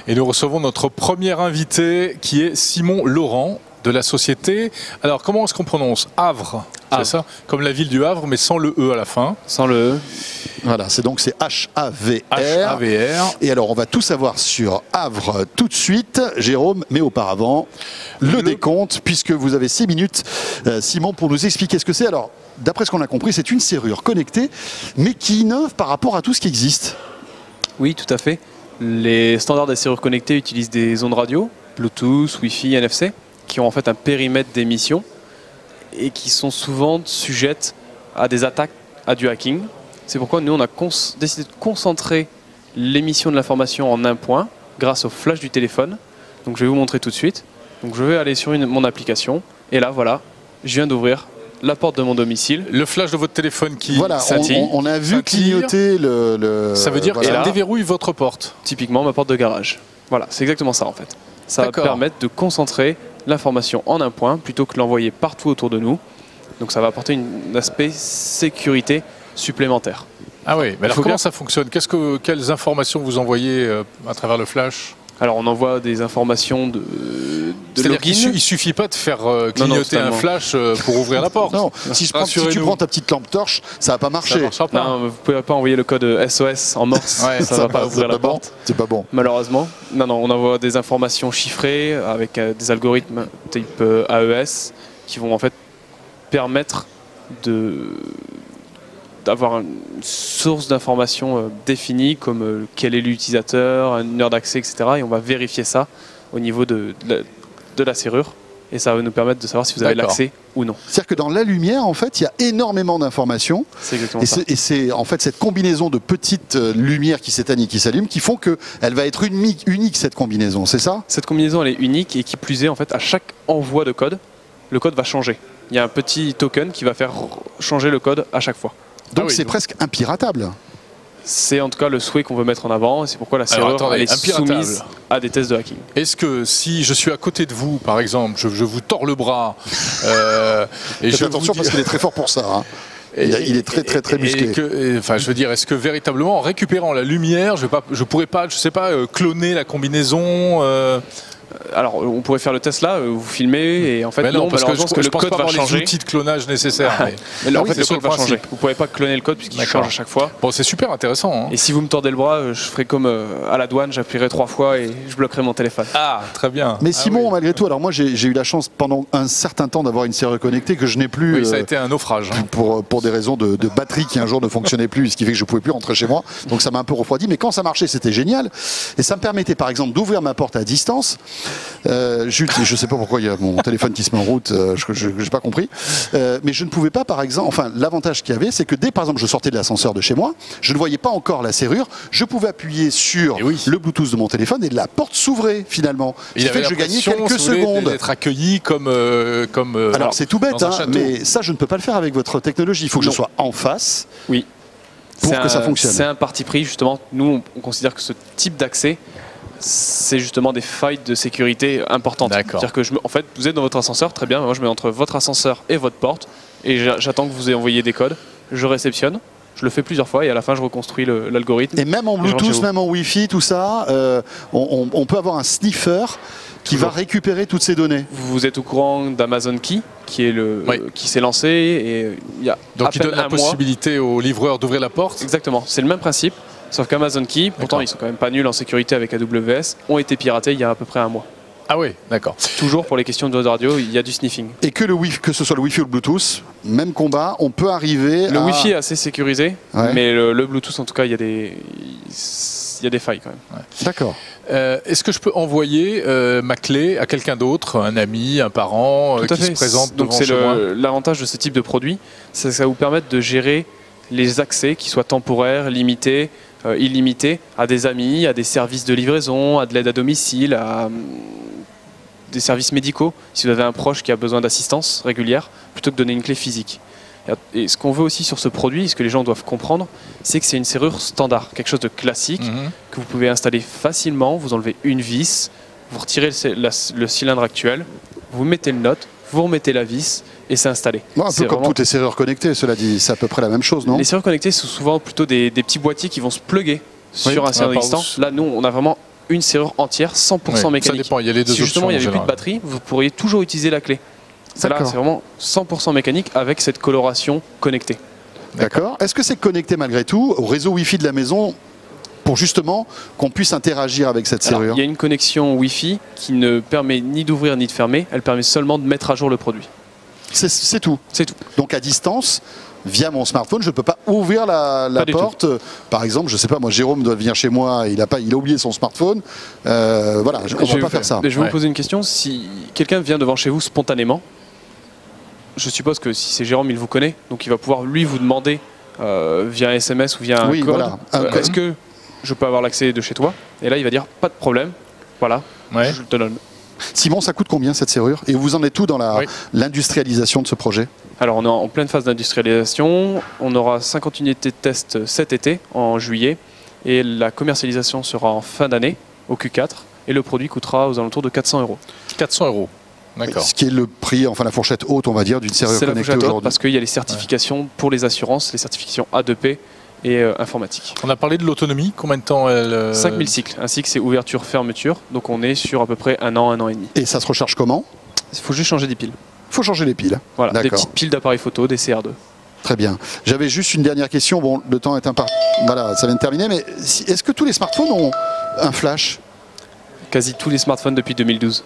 Et nous recevons notre premier invité qui est Simon Laurent de la société. Alors comment est-ce qu'on prononce? Havre, c'est ça? Comme la ville du Havre, mais sans le E à la fin. Sans le E. Voilà, c'est H-A-V-R. H-A-V-R. Et alors, on va tout savoir sur Havre tout de suite, Jérôme, mais auparavant, le décompte, puisque vous avez 6 minutes, Simon, pour nous expliquer ce que c'est. Alors, d'après ce qu'on a compris, c'est une serrure connectée, mais qui innove par rapport à tout ce qui existe. Oui, tout à fait. Les standards des serrures connectées utilisent des ondes radio, Bluetooth, Wi-Fi, NFC, qui ont en fait un périmètre d'émission et qui sont souvent sujettes à des attaques, à du hacking. C'est pourquoi nous, on a décidé de concentrer l'émission de l'information en un point grâce au flash du téléphone. Donc je vais vous montrer tout de suite. Donc je vais aller sur mon application et là, voilà, je viens d'ouvrir la porte de mon domicile. Le flash de votre téléphone qui scintille. On a vu clignoter le... Ça veut dire que ça déverrouille votre porte. Typiquement ma porte de garage. Voilà, c'est exactement ça en fait. Ça va permettre de concentrer l'information en un point plutôt que l'envoyer partout autour de nous. Donc ça va apporter un aspect sécurité supplémentaire. Ah oui, mais alors comment ça fonctionne? Quelles informations vous envoyez à travers le flash? Alors on envoie des informations de C'est-à-dire qu'il ne suffit pas de faire clignoter un flash pour ouvrir la porte. Non, si tu prends ta petite lampe torche, ça va pas marcher. Non, vous ne pouvez pas envoyer le code SOS en morse, ça ne va pas ouvrir la porte. C'est pas bon. Malheureusement. Non, on envoie des informations chiffrées avec des algorithmes type AES qui vont en fait permettre d'avoir une source d'informations définie comme quel est l'utilisateur, une heure d'accès, etc. Et on va vérifier ça au niveau de la serrure. Et ça va nous permettre de savoir si vous avez l'accès ou non. C'est-à-dire que dans la lumière, en fait, il y a énormément d'informations. C'est exactement ça. Et c'est en fait cette combinaison de petites lumières qui s'éteignent et qui s'allument qui font qu'elle va être unique, cette combinaison, c'est ça? Cette combinaison, elle est unique et qui plus est, en fait, à chaque envoi de code, le code va changer. Il y a un petit token qui va faire changer le code à chaque fois. Donc c'est presque impiratable. C'est en tout cas le souhait qu'on veut mettre en avant et c'est pourquoi la serrure est soumise à des tests de hacking. Est-ce que si je suis à côté de vous, par exemple, je vous tords le bras et faites attention parce qu'il est très fort pour ça. Hein. Il est très musclé. Enfin, je veux dire, est-ce que véritablement en récupérant la lumière, je pourrais pas, je sais pas, cloner la combinaison Alors, on pourrait faire le test là, vous filmez et en fait, non, parce que le code va changer. Les outils de clonage nécessaires. Mais là, en fait, le code va changer. Vous ne pouvez pas cloner le code puisqu'il change à chaque fois. Bon, c'est super intéressant. Hein. Et si vous me tordez le bras, je ferai comme à la douane, j'appuierai 3 fois et je bloquerai mon téléphone. Ah, très bien. Mais Simon, malgré tout, alors moi j'ai eu la chance pendant un certain temps d'avoir une serrure connectée que je n'ai plus. Oui, ça a été un naufrage. Pour des raisons de batterie qui un jour ne fonctionnait plus, ce qui fait que je ne pouvais plus rentrer chez moi. Donc ça m'a un peu refroidi. Mais quand ça marchait, c'était génial. Et ça me permettait par exemple d'ouvrir ma porte à distance. Je ne sais pas pourquoi il y a mon téléphone qui se met en route, je n'ai pas compris. Mais je ne pouvais pas, par exemple, enfin l'avantage qu'il y avait, c'est que dès par exemple je sortais de l'ascenseur de chez moi, je ne voyais pas encore la serrure, je pouvais appuyer sur le Bluetooth de mon téléphone et la porte s'ouvrait finalement. Ce qui fait que je gagnais quelques secondes. D'être accueilli comme alors c'est tout bête, hein, mais ça je ne peux pas le faire avec votre technologie. Il faut que je sois en face. Oui. Pour que ça fonctionne. C'est un parti pris justement. Nous on considère que ce type d'accès, c'est justement des failles de sécurité importantes. C'est-à-dire que en fait, vous êtes dans votre ascenseur, très bien, moi je mets entre votre ascenseur et votre porte, et j'attends que vous ayez envoyé des codes, je réceptionne, je le fais plusieurs fois, et à la fin je reconstruis l'algorithme. Et même en Bluetooth, même en Wi-Fi, tout ça, on peut avoir un sniffer qui va récupérer toutes ces données. Vous êtes au courant d'Amazon Key, qui s'est lancé, et il y a donc il donne la possibilité au livreur d'ouvrir la porte. Exactement, c'est le même principe. Sauf qu'Amazon Key, pourtant ils sont quand même pas nuls en sécurité avec AWS, ont été piratés il y a à peu près un mois. Ah oui, d'accord. Toujours pour les questions de radio, il y a du sniffing. Et que ce soit le Wi-Fi ou le Bluetooth, même combat, on peut arriver Le Wi-Fi est assez sécurisé, mais le Bluetooth en tout cas, il y a des failles quand même. Ouais. D'accord. Est-ce que je peux envoyer ma clé à quelqu'un d'autre, un ami, un parent qui se présente devant chez moi? L'avantage de ce type de produit, c'est que ça vous permet de gérer les accès qui soient temporaires, limités, illimités, à des amis, à des services de livraison, à de l'aide à domicile, à des services médicaux, si vous avez un proche qui a besoin d'assistance régulière, plutôt que de donner une clé physique. Et ce qu'on veut aussi sur ce produit, ce que les gens doivent comprendre, c'est que c'est une serrure standard, quelque chose de classique, que vous pouvez installer facilement, vous enlevez une vis, vous retirez le cylindre actuel, vous mettez le nœud, vous remettez la vis, et c'est installé. Un peu comme toutes les serrures connectées, cela dit, c'est à peu près la même chose, non? Les serrures connectées sont souvent plutôt des petits boîtiers qui vont se plugger sur un serveur existant. Là, nous, on a vraiment une serrure entière 100% Ouais, ça mécanique. dépend, il y a les deux Si justement options il n'y en avait plus de général. batterie, vous pourriez toujours utiliser la clé. Celle-là, D'accord. c'est vraiment 100% mécanique avec cette coloration connectée. D'accord. Est-ce que c'est connecté malgré tout au réseau Wi-Fi de la maison pour justement qu'on puisse interagir avec cette Alors, serrure? il y a une connexion Wi-Fi qui ne permet ni d'ouvrir ni de fermer, elle permet seulement de mettre à jour le produit. C'est tout. C'est tout. Donc à distance, via mon smartphone, je ne peux pas ouvrir la Pas du porte. Par exemple, je sais pas, moi, Jérôme doit venir chez moi, il a oublié son smartphone. Voilà, on ne peut pas faire ça. Je vais Ouais. vous poser une question. Si quelqu'un vient devant chez vous spontanément, je suppose que si c'est Jérôme, il vous connaît, donc il va pouvoir lui vous demander via un SMS ou via un Oui, code, voilà, un code. est-ce que je peux avoir l'accès de chez toi? Et là, il va dire pas de problème. Voilà, Ouais. je te donne. Simon, ça coûte combien cette serrure? Et vous en êtes où dans Oui. l'industrialisation de ce projet? Alors, on est en pleine phase d'industrialisation. On aura 50 unités de test cet été, en juillet, et la commercialisation sera en fin d'année, au Q4, et le produit coûtera aux alentours de 400 €. 400 €. D'accord. Ce qui est le prix, enfin la fourchette haute, on va dire, d'une serrure C'est la connectée fourchette haute aujourd'hui. parce qu'il y a les certifications pour les assurances, les certifications A2P et informatique. On a parlé de l'autonomie. Combien de temps elle 5000 cycles. Un cycle, c'est ouverture-fermeture. Donc on est sur à peu près un an et demi. Et ça se recharge comment? Il faut juste changer des piles. Il faut changer les piles. Voilà, des D'accord. petites piles d'appareils photo, des CR2. Très bien. J'avais juste une dernière question. Bon, le temps est Voilà, ça vient de terminer. Mais est-ce que tous les smartphones ont un flash? Quasi tous les smartphones depuis 2012.